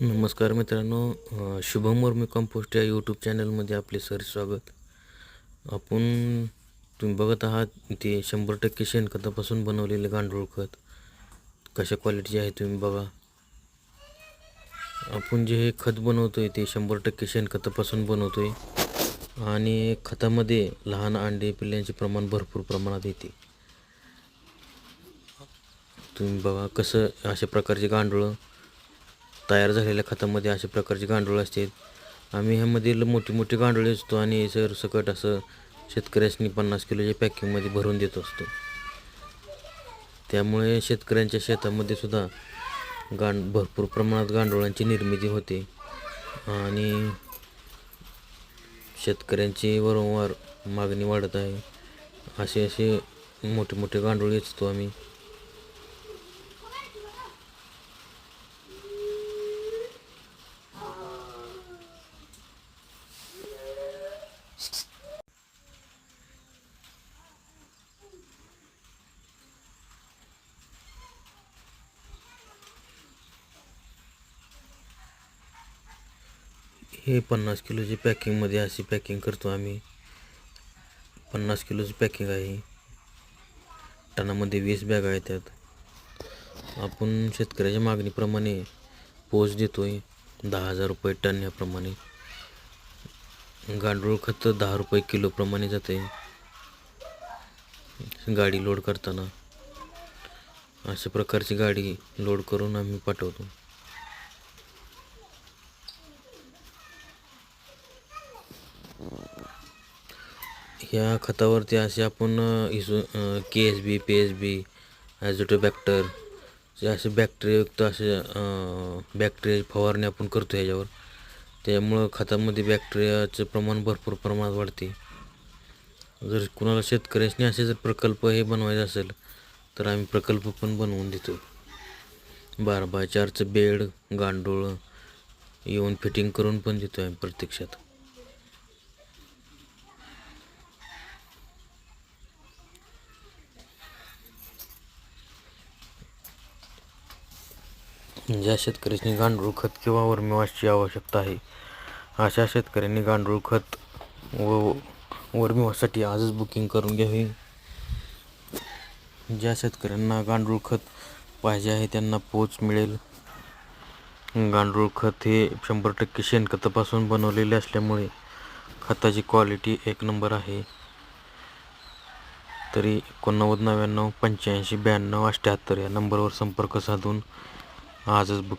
नमस्कार मित्रांनो, शुभम वर्मी कंपोस्ट या यूट्यूब चॅनलमध्ये आपले स्वागत. तुम्ही बघत आहात ते 100% शेणखतापासून बनवलेले गांडूळ खत कशा क्वालिटीचे आहे तुम्ही बघा. आपण जे हे खत बनवतोय ते 100% शेणखतापासून बनवतोय आणि खतामध्ये लहान अंडे पिल्लांचे प्रमाण भरपूर प्रमाणात येते. तुम्ही बघा कसं अशा प्रकारचे गांडूळ तयार झालेल्या खतामध्ये अशा प्रकारचे गांडूळ असतात. आम्ही ह्यामधील मोठी मोठी गांडूळे असतो आणि सरसकट असं शेतकऱ्यांनी 50 किलोच्या पॅकिंगमध्ये भरून देत असतो. त्यामुळे शेतकऱ्यांच्या शेतामध्ये सुद्धा भरपूर प्रमाणात गांडुळांची निर्मिती होते आणि शेतकऱ्यांची वारंवार मागणी वाढत आहे. असे मोठे मोठे गांडूळ वेचतो आम्ही. हे 50 किलोची पॅकिंगमध्ये अशी पॅकिंग करतो आम्ही. 50 किलोची पॅकिंग आहे. टनामध्ये 20 बॅगा येतात. आपण शेतकऱ्याच्या मागणीप्रमाणे पोच देतोय 10,000 रुपये टन याप्रमाणे. गांडूळ खत 10 रुपये किलोप्रमाणे जाते गाडी लोड करताना. अशा प्रकारची गाडी लोड करून आम्ही पाठवतो. ह्या खतावरती असे आपण KSB, PSB, ॲझोटोबॅक्टर असे बॅक्टेरियायुक्त बॅक्टेरिया फवारणी आपण करतो ह्याच्यावर. त्यामुळं खतामध्ये बॅक्टेरियाचं प्रमाण भरपूर प्रमाणात वाढते. जर कुणाला शेतकऱ्यांनी असे जर प्रकल्प हे बनवायचे असेल तर आम्ही प्रकल्प पण बनवून देतो. 12x4चं बेड गांडूळ येऊन फिटिंग करून पण देतो आम्ही प्रत्यक्षात. ज्या शेतकऱ्यांनी गांडूळ खत किंवा वर्मीवॉशची आवश्यकता आहे अशा शेतकऱ्यांनी गांडूळ खत व वर्मीवॉशसाठी आजच बुकिंग करून घ्यावी. ज्या शेतकऱ्यांना गांडूळ खत पाहिजे आहे त्यांना पोच मिळेल. गांडूळ खत हे 100% शेणखतापासून बनवलेले असल्यामुळे खताची क्वालिटी 1 नंबर आहे. तरी 89 90 85 92 78 या नंबरवर संपर्क साधून आजच बुकिंग